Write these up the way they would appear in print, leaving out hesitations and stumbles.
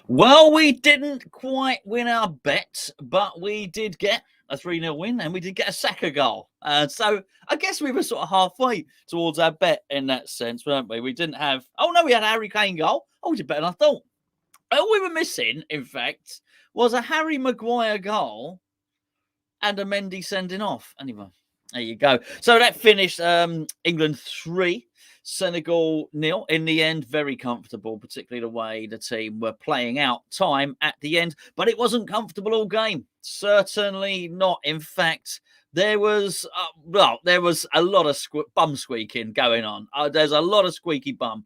Well, we didn't quite win our bet, but we did get a 3-0 win and we did get a Saka goal. So I guess we were sort of halfway towards our bet in that sense, weren't we? We didn't have, oh no, we had a Harry Kane goal. Oh, we did better than I thought. All we were missing, in fact, was a Harry Maguire goal and a Mendy sending off. Anyway, there you go. So that finished England 3, Senegal 0. In the end, very comfortable, particularly the way the team were playing out time at the end. But it wasn't comfortable all game. Certainly not. In fact, there was there was a lot of bum squeaking going on. There's a lot of squeaky bum.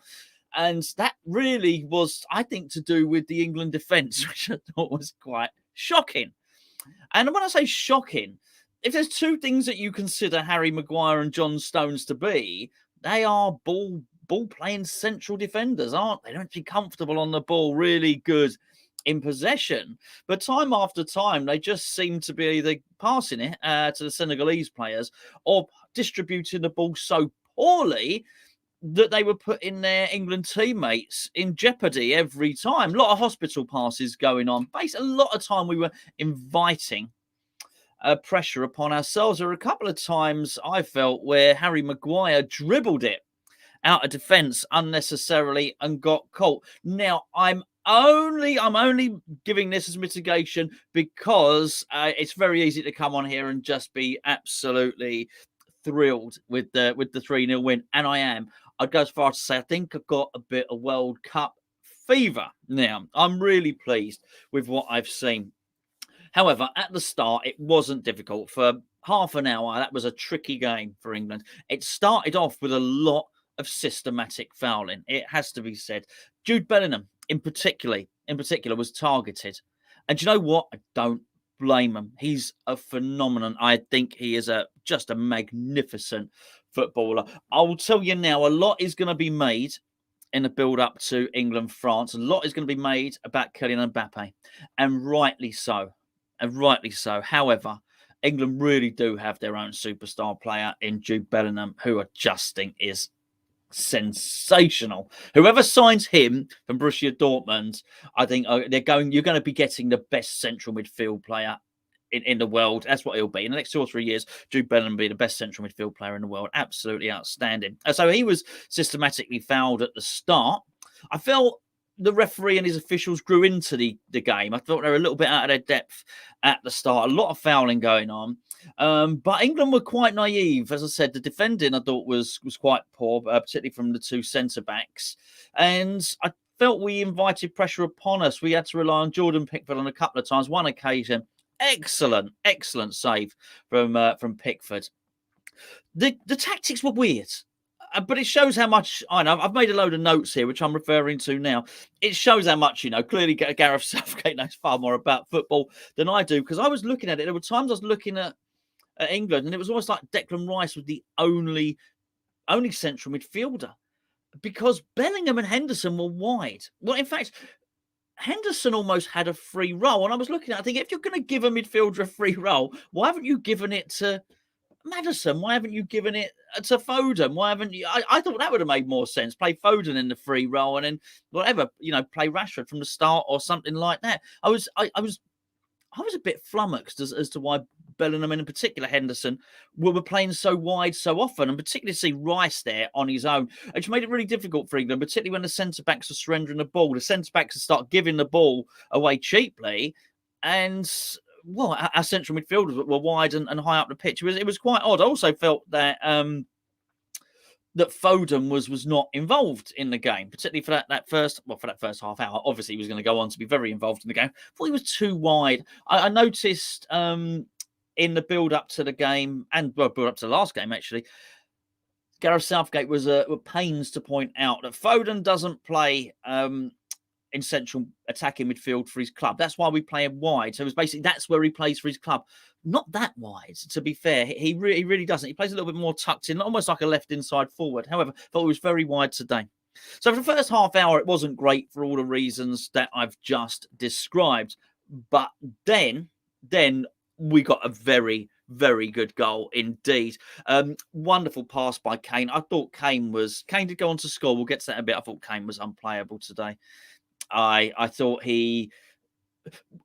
And that really was, I think, to do with the England defence, which I thought was quite shocking. And when I say shocking, if there's two things that you consider Harry Maguire and John Stones to be, they are ball playing central defenders, aren't they? They don't feel comfortable on the ball, really good in possession. But time after time, they just seem to be either passing it to the Senegalese players or distributing the ball so poorly that they were putting their England teammates in jeopardy every time. A lot of hospital passes going on. Basically, a lot of time we were inviting pressure upon ourselves. There were a couple of times I felt where Harry Maguire dribbled it out of defence unnecessarily and got caught. Now, I'm only giving this as mitigation because it's very easy to come on here and just be absolutely thrilled with the 3-0 win, and I am. I'd go as far as to say I think I've got a bit of World Cup fever now. I'm really pleased with what I've seen. However, at the start, it wasn't difficult. For half an hour, that was a tricky game for England. It started off with a lot of systematic fouling. It has to be said. Jude Bellingham, in particular, was targeted. And do you know what? I don't blame him. He's a phenomenon. I think he is just a magnificent footballer. I will tell you now, a lot is going to be made in the build-up to England-France. A lot is going to be made about Kylian Mbappe, and rightly so. However, England really do have their own superstar player in Jude Bellingham, who I just think is sensational. Whoever signs him from Borussia Dortmund, I think you're going to be getting the best central midfield player in the world. That's what he'll be. In the next 2 or 3 years, Jude Bellingham will be the best central midfield player in the world. Absolutely outstanding. So he was systematically fouled at the start. I felt the referee and his officials grew into the game. I thought they were a little bit out of their depth at the start. A lot of fouling going on. But England were quite naive. As I said, the defending I thought was quite poor, particularly from the two centre-backs. And I felt we invited pressure upon us. We had to rely on Jordan Pickford on a couple of times. One occasion, excellent save from Pickford. The tactics were weird. But it shows how much I know. I've made a load of notes here, which I'm referring to now. It shows how much, clearly Gareth Southgate knows far more about football than I do, because I was looking at it. There were times I was looking at England, and it was almost like Declan Rice was the only central midfielder, because Bellingham and Henderson were wide. Well, in fact, Henderson almost had a free role. And I was looking at it, I think, if you're going to give a midfielder a free role, why haven't you given it to Maddison? Why haven't you given it to Foden? Why haven't you? I thought that would have made more sense. Play Foden in the free role, and then whatever, play Rashford from the start or something like that. I was a bit flummoxed as to why Bellingham and in particular Henderson were playing so wide so often, and particularly to see Rice there on his own, which made it really difficult for England, particularly when the centre-backs are surrendering the ball. The centre-backs start giving the ball away cheaply, and our central midfielders were wide and high up the pitch. It was quite odd. I also felt that that Foden was not involved in the game, particularly for that first half hour. Obviously, he was going to go on to be very involved in the game. I thought he was too wide. I noticed in the build-up to the game, and build-up to the last game, actually, Gareth Southgate was pains to point out that Foden doesn't play in central attacking midfield for his club. That's why we play him wide. So it was basically that's where he plays for his club. Not that wide, to be fair. He really doesn't. He plays a little bit more tucked in, almost like a left inside forward. However, I thought he was very wide today. So for the first half hour, it wasn't great for all the reasons that I've just described. But then we got a very, very good goal indeed. Wonderful pass by Kane. I thought Kane did go on to score. We'll get to that in a bit. I thought Kane was unplayable today. I thought he,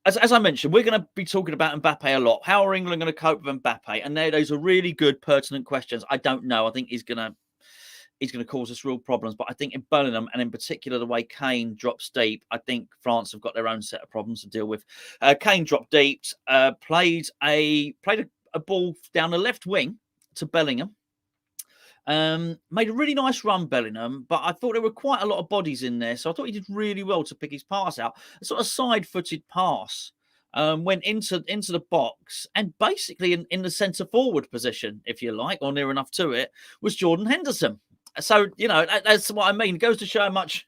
as I mentioned, we're going to be talking about Mbappe a lot. How are England going to cope with Mbappe? And those are really good, pertinent questions. I don't know. I think he's going to cause us real problems. But I think in Bellingham, and in particular the way Kane drops deep, I think France have got their own set of problems to deal with. Kane dropped deep, played a ball down the left wing to Bellingham. Made a really nice run, Bellingham, but I thought there were quite a lot of bodies in there, so I thought he did really well to pick his pass out. A sort of side-footed pass. Went into the box, and basically in the centre forward position, if you like, or near enough to it, was Jordan Henderson. So that's what I mean. It goes to show how much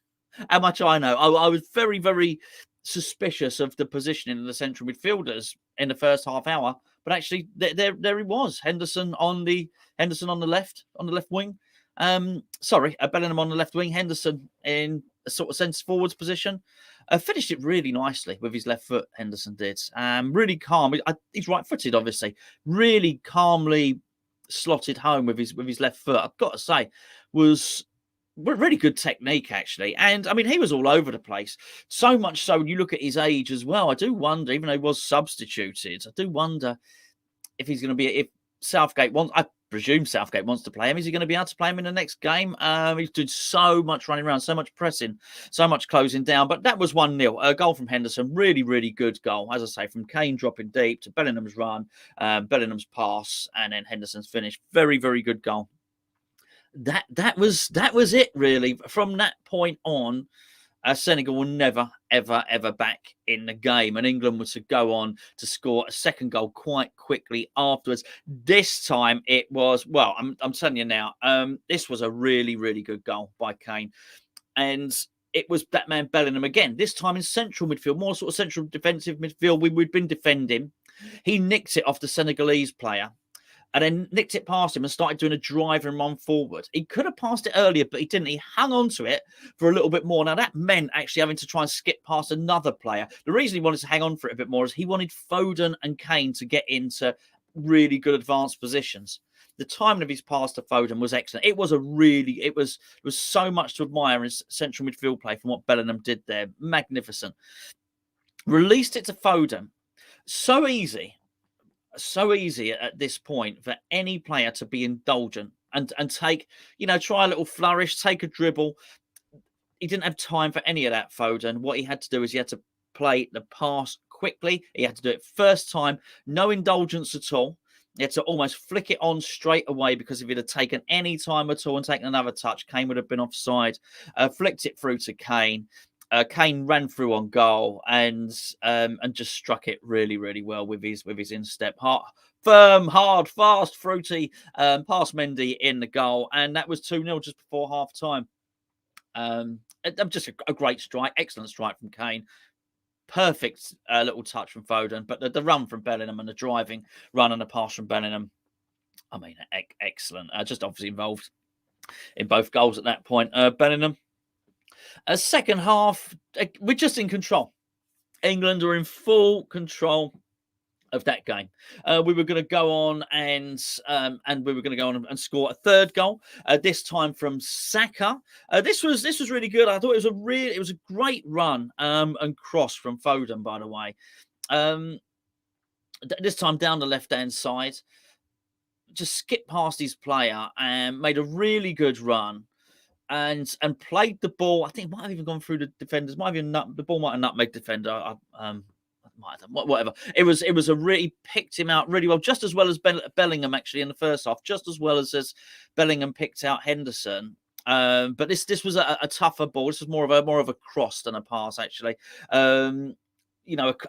I know. I was very, very suspicious of the positioning of the central midfielders in the first half hour, but actually there he was, Henderson on the left wing. Bellingham on the left wing, Henderson in a sort of centre forwards position. Finished it really nicely with his left foot. Henderson did. Really calm. He's right-footed, obviously. Really calmly slotted home with his left foot. I've got to say, was really good technique, actually. And I mean, he was all over the place. So much so, when you look at his age as well, I do wonder, even though he was substituted, I do wonder if he's going to be, if Southgate wants, I presume Southgate wants to play him. Is he going to be able to play him in the next game? He's doing so much running around, so much pressing, so much closing down. But that was 1-0. A goal from Henderson. Really, really good goal. As I say, from Kane dropping deep to Bellingham's run, Bellingham's pass, and then Henderson's finish. Very, very good goal. That was it, really. From that point on, Senegal were never, ever, ever back in the game, and England was to go on to score a second goal quite quickly afterwards. This time it was, well, I'm telling you now, this was a really, really good goal by Kane, and it was that man Bellingham again. This time in central midfield, more sort of central defensive midfield. We'd been defending. He nicked it off the Senegalese player, and then nicked it past him and started doing a drive and run forward. He could have passed it earlier, but he didn't. He hung on to it for a little bit more. Now, that meant actually having to try and skip past another player. The reason he wanted to hang on for it a bit more is he wanted Foden and Kane to get into really good advanced positions. The timing of his pass to Foden was excellent. It was so much to admire in central midfield play from what Bellingham did there. Magnificent. Released it to Foden. So easy at this point for any player to be indulgent and take, try a little flourish, take a dribble. He didn't have time for any of that, Foden. What he had to do is he had to play the pass quickly. He had to do it first time, no indulgence at all. He had to almost flick it on straight away, because if he'd have taken any time at all and taken another touch, Kane would have been offside. Flicked it through to Kane. Kane ran through on goal and just struck it really, really well with his instep. Firm, hard, fast, fruity, past Mendy in the goal. And that was 2-0 just before half time. Just a great strike, excellent strike from Kane. Perfect little touch from Foden. But the run from Bellingham and the driving run and the pass from Bellingham, I mean, excellent. Just obviously involved in both goals at that point. Bellingham. Second half, we're just in control. England are in full control of that game. We were going to go on and we were going to go on and score a third goal. This time from Saka. This was really good. I thought it was a great run and cross from Foden, by the way. This time down the left-hand side, just skipped past his player and made a really good run. And played the ball. I think it might have even gone through the defenders. The ball might have nutmegged defender. Whatever. It was really picked him out really well, just as well as Bellingham actually in the first half, just as well as Bellingham picked out Henderson. But this was a tougher ball. This was more of a cross than a pass, actually.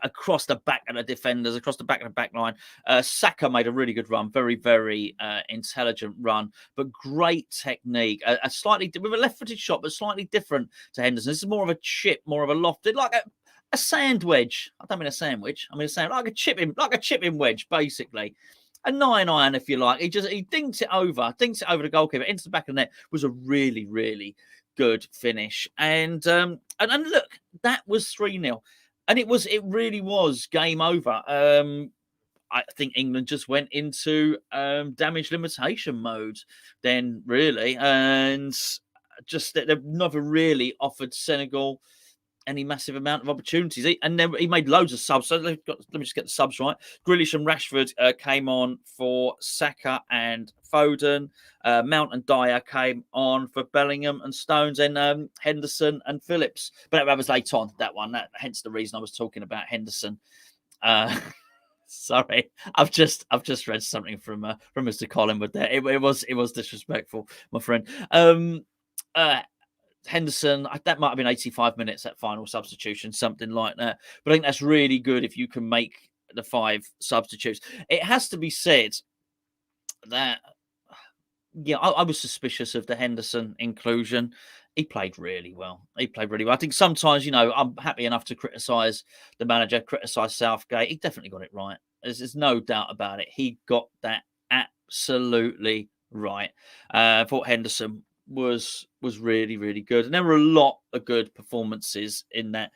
Across the back of the defenders, across the back of the back line. Saka made a really good run, very, very intelligent run, but great technique. A slightly with a left-footed shot, but slightly different to Henderson. This is more of a chip, more of a lofted, like a sand wedge. I don't mean a sandwich. I mean like a chip-in wedge, basically. A 9-iron, if you like. He dinks it over the goalkeeper into the back of the net. Was a really, really good finish. And look, that was 3-0. And it really was game over. I think England just went into damage limitation mode then, really. And just they've never really offered Senegal any massive amount of opportunities. And then he made loads of subs. So let me just get the subs right. Grealish and Rashford came on for Saka and Foden. Mount and Dyer came on for Bellingham and Stones, and Henderson and Phillips. But that was late on, that one. Hence the reason I was talking about Henderson. Sorry, I've just read something from Mr. Collingwood there. It was disrespectful, my friend. Henderson, that might have been 85 minutes, that final substitution, something like that. But I think that's really good if you can make the 5 substitutes. It has to be said that, yeah, I was suspicious of the Henderson inclusion. He played really well. I think sometimes, I'm happy enough to criticise the manager, criticise Southgate. He definitely got it right. There's no doubt about it. He got that absolutely right. I thought Henderson was really, really good. And there were a lot of good performances in that.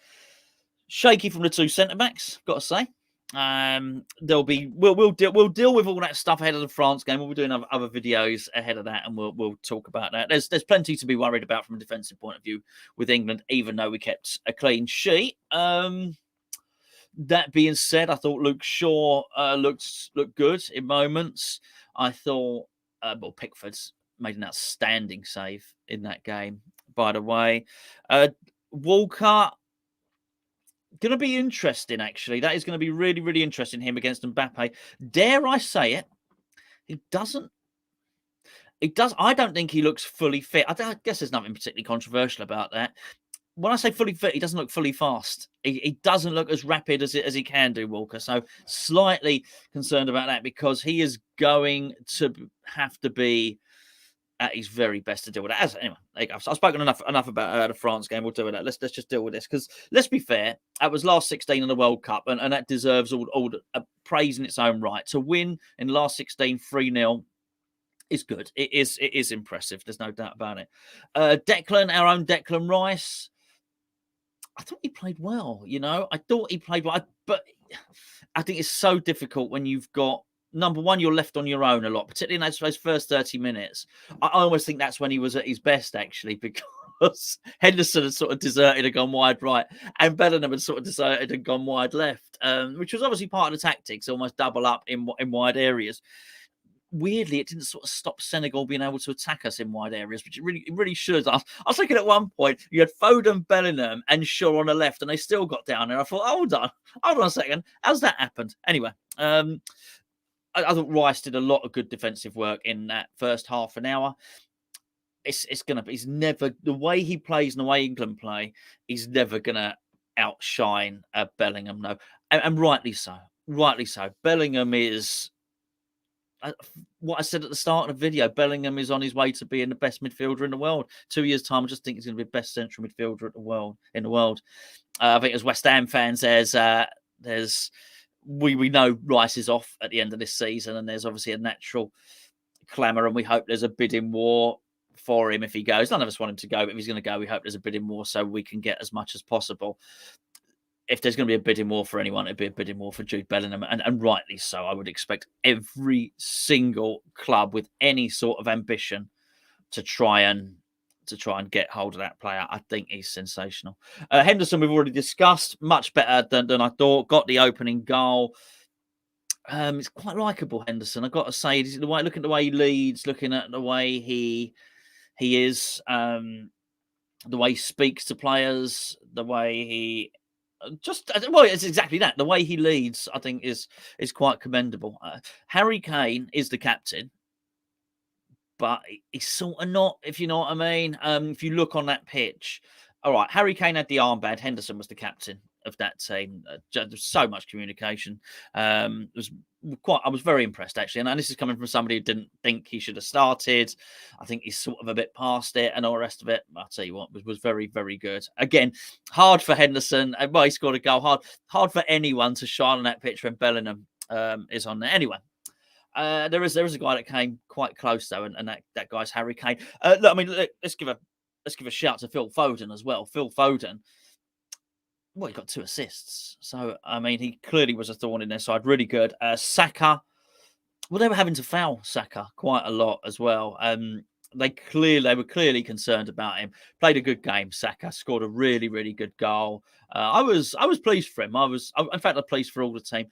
Shaky from the 2 centre-backs, got to say. We'll deal with all that stuff ahead of the France game. We'll be doing other videos ahead of that, and we'll talk about that. There's plenty to be worried about from a defensive point of view with England, even though we kept a clean sheet. That being said, I thought Luke Shaw looked good in moments. I thought Pickford's made an outstanding save in that game, by the way. Walker, going to be interesting, actually. That is going to be really, really interesting, him against Mbappe. Dare I say it? I don't think he looks fully fit. I guess there's nothing particularly controversial about that. When I say fully fit, he doesn't look fully fast. He doesn't look as rapid as he can do, Walker. So slightly concerned about that, because he is going to have to be at his very best to deal with that. Anyway, there you go. So I've spoken enough about the France game. We'll deal with that. Let's just deal with this, because let's be fair, that was last 16 in the World Cup, and that deserves all the praise in its own right. To win in the last 16 3-0 is good. It is impressive. There's no doubt about it. Our own Declan Rice, I thought he played well. I thought he played well, but I think it's so difficult when you've got, number one, you're left on your own a lot, particularly in those first 30 minutes. I almost think that's when he was at his best, actually, because Henderson had sort of deserted and gone wide right, and Bellingham had sort of deserted and gone wide left, which was obviously part of the tactics, almost double up in wide areas. Weirdly, it didn't sort of stop Senegal being able to attack us in wide areas, which it really should. I was thinking at one point, you had Foden, Bellingham, and Shaw on the left, and they still got down there. I thought, hold on a second, how's that happened? Anyway, I thought Rice did a lot of good defensive work in that first half an hour. He's never, the way he plays and the way England play, he's never gonna outshine Bellingham, no, and rightly so. Bellingham is, what I said at the start of the video, Bellingham is on his way to being the best midfielder in the world. 2 years' time, I just think he's going to be the best central midfielder in the world. I think as West Ham fans, we know Rice is off at the end of this season, and there's obviously a natural clamour, and we hope there's a bidding war for him if he goes. None of us want him to go, but if he's going to go, we hope there's a bidding war so we can get as much as possible. If there's going to be a bidding war for anyone, it'd be a bidding war for Jude Bellingham, and rightly so. I would expect every single club with any sort of ambition to try and get hold of that player. I think he's sensational. Henderson, we've already discussed, much better than I thought. Got the opening goal. It's quite likeable, Henderson. I've got to say, looking at the way he leads, looking at the way he is, the way he speaks to players, the way he. It's exactly that. The way he leads, I think, is quite commendable. Harry Kane is the captain, but he's sort of not, if you know what I mean. If you look on that pitch, all right, Harry Kane had the armband. Henderson was the captain of that team. There's so much communication. I was very impressed, actually. And this is coming from somebody who didn't think he should have started. I think he's sort of a bit past it and all the rest of it. I'll tell you what, was very, very good. Again, hard for Henderson. Well, he scored a goal. Hard for anyone to shine on that pitch when Bellingham is on there. Anyway, there is a guy that came quite close, though, and that guy's Harry Kane. Let's give a shout to Phil Foden as well. Phil Foden, well, he got 2 assists. So, I mean, he clearly was a thorn in their side. Really good. Saka, well, they were having to foul Saka quite a lot as well. they were clearly concerned about him. Played a good game. Saka scored a really, really good goal. I was pleased for him. In fact, I'm pleased for all the team.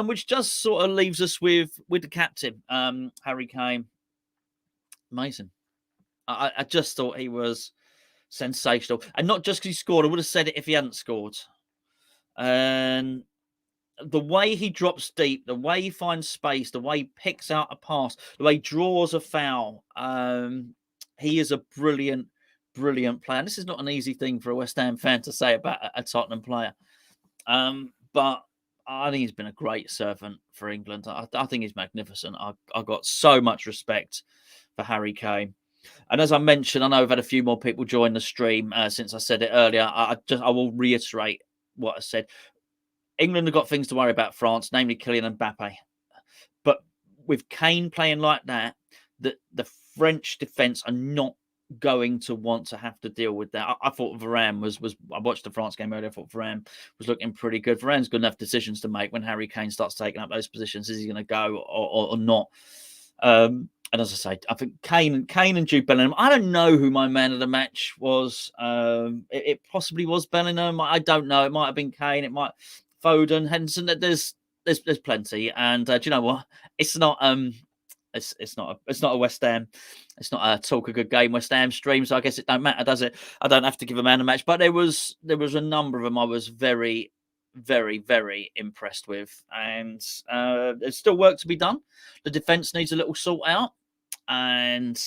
Which just sort of leaves us with the captain, Harry Kane. Amazing. I just thought he was sensational, and not just because he scored. I would have said it if he hadn't scored. And the way he drops deep, the way he finds space, the way he picks out a pass, the way he draws a foul, he is a brilliant, brilliant player. And this is not an easy thing for a West Ham fan to say about a Tottenham player. But I think he's been a great servant for England. I think he's magnificent. I got so much respect for Harry Kane. And as I mentioned, I know I've had a few more people join the stream since I said it earlier. I will reiterate what I said. England have got things to worry about France, namely Kylian Mbappe. But with Kane playing like that, the French defence are not going to want to have to deal with that. I thought Varane was. I watched the France game earlier. I thought Varane was looking pretty good. Varane's got enough decisions to make when Harry Kane starts taking up those positions. Is he going to go or not? And as I say, I think Kane and Jude Bellingham. I don't know who my man of the match was. It possibly was Bellingham. I don't know. It might have been Kane. It might Foden, Henderson. There's plenty. And do you know what? It's not it's not a West Ham. It's not a talk a good game West Ham stream. So I guess it don't matter, does it? I don't have to give a man a match. But there was a number of them I was very, very, very impressed with. And there's still work to be done. The defence needs a little sort out, and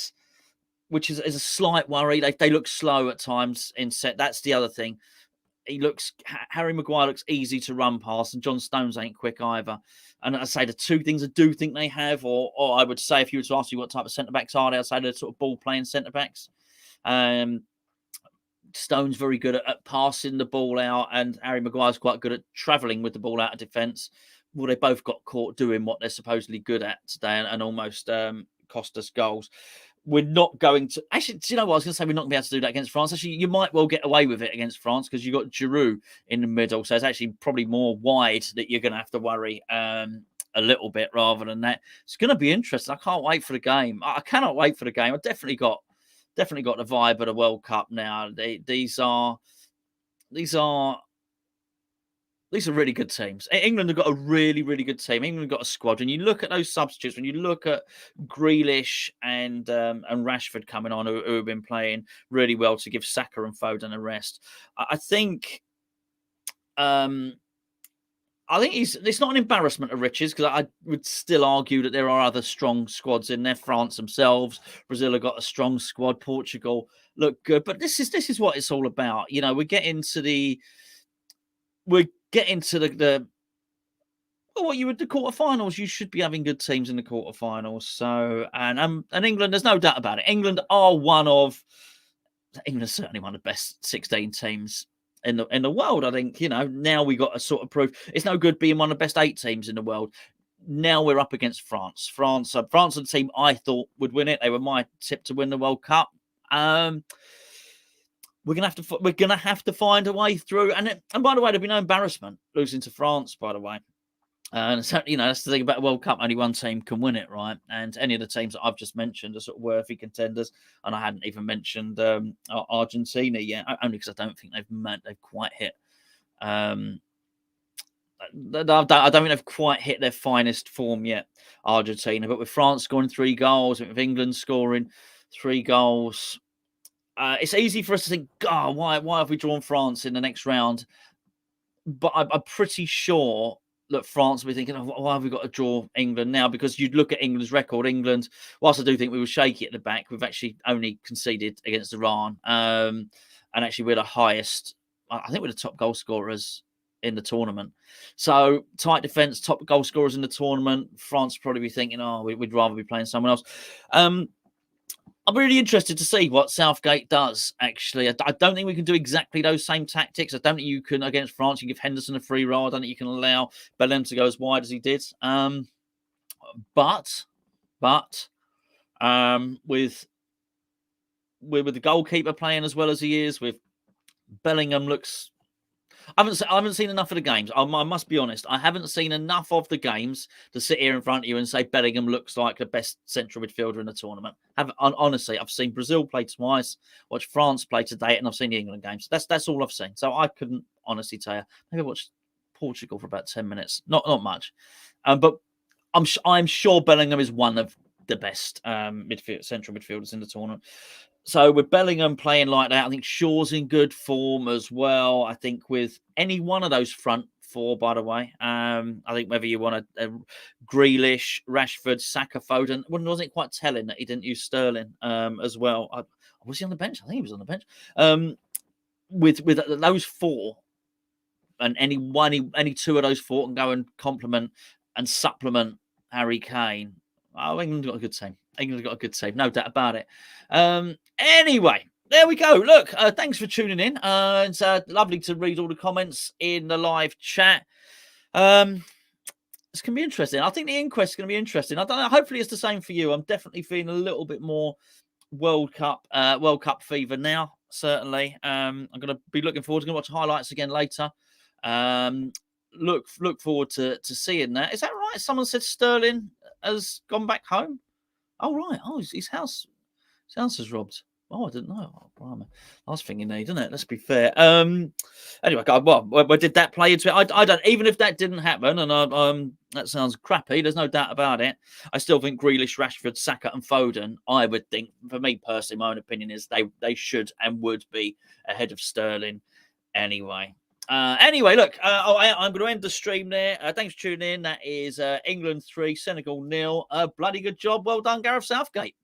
which is a slight worry. They look slow at times in set. That's the other thing. Harry Maguire looks easy to run past, and John Stones ain't quick either. And I say the two things I do think they have, or I would say if you were to ask me what type of centre backs are they, I'd say they're sort of ball playing centre backs. Stone's very good at passing the ball out, and Harry Maguire's quite good at travelling with the ball out of defence. Well, they both got caught doing what they're supposedly good at today, and almost cost us goals. We're not going to actually. Do you know what I was going to say? We're not going to be able to do that against France. Actually, you might well get away with it against France because you've got Giroud in the middle, so it's actually probably more wide that you're going to have to worry a little bit rather than that. It's going to be interesting. I can't wait for the game. I cannot wait for the game. I've definitely got the vibe of the World Cup now. These are really good teams. England have got a really, really good team. England have got a squad. When you look at those substitutes, when you look at Grealish and Rashford coming on, who have been playing really well to give Saka and Foden a rest, I think it's not an embarrassment of riches, because I would still argue that there are other strong squads in there. France themselves, Brazil have got a strong squad. Portugal look good, but this is what it's all about. You know, we're getting to the what you would the quarterfinals. You should be having good teams in the quarterfinals. So and England, there's no doubt about it. England's certainly one of the best 16 teams in the world. I think, you know, now we got a sort of proof. It's no good being one of the best 8 teams in the world. Now we're up against France. France are the team I thought would win it. They were my tip to win the World Cup. We're gonna have to find a way through. And by the way, there'll be no embarrassment losing to France. By the way, and so, you know, that's the thing about a World Cup. Only one team can win it, right? And any of the teams that I've just mentioned are sort of worthy contenders. And I hadn't even mentioned Argentina yet, only because I don't think they've quite hit. I don't think they've quite hit their finest form yet, Argentina. But with France scoring 3 goals, with England scoring 3 goals. It's easy for us to think, God, why have we drawn France in the next round? But I'm pretty sure that France will be thinking, why have we got to draw England now? Because you'd look at England's record. England, whilst I do think we were shaky at the back, we've actually only conceded against Iran. And actually we're the highest, I think we're the top goal scorers in the tournament. So tight defence, top goal scorers in the tournament. France will probably be thinking, we'd rather be playing someone else. I'm really interested to see what Southgate does, actually. I don't think we can do exactly those same tactics. I don't think you can, against France, you give Henderson a free roll. I don't think you can allow Bellingham to go as wide as he did. But with the goalkeeper playing as well as he is, with Bellingham looks I haven't seen enough of the games. I must be honest. I haven't seen enough of the games to sit here in front of you and say Bellingham looks like the best central midfielder in the tournament. Honestly, I've seen Brazil play twice, watched France play today, and I've seen the England games. That's all I've seen. So I couldn't honestly tell you. Maybe I watched Portugal for about 10 minutes. Not much. But I'm sure Bellingham is one of the best central midfielders in the tournament. So with Bellingham playing like that, I think Shaw's in good form as well. I think with any one of those front four, by the way, I think whether you want Grealish, Rashford, Saka, Foden, wasn't quite telling that he didn't use Sterling as well. Was he on the bench? I think he was on the bench. With those four, and any two of those four can go and complement and supplement Harry Kane. Oh, England's got a good team. England's got a good team, no doubt about it. Anyway, there we go. Look, thanks for tuning in. It's lovely to read all the comments in the live chat. It's going to be interesting. I think the inquest is going to be interesting. I don't know. Hopefully, it's the same for you. I'm definitely feeling a little bit more World Cup fever now. Certainly, I'm going to be looking forward to watch highlights again later. Look forward to seeing that. Is that right? Someone said Sterling has gone back home. Oh right. Oh, his house is robbed. Oh, I didn't know. Oh, blimey. Last thing you need, isn't it? Let's be fair. Anyway, where did that play into it? I don't. Even if that didn't happen, and that sounds crappy. There's no doubt about it. I still think Grealish, Rashford, Saka, and Foden. I would think, for me personally, my own opinion is they should and would be ahead of Sterling. Anyway, look, I'm going to end the stream there. Thanks for tuning in. That is England 3, Senegal 0. Bloody good job. Well done, Gareth Southgate.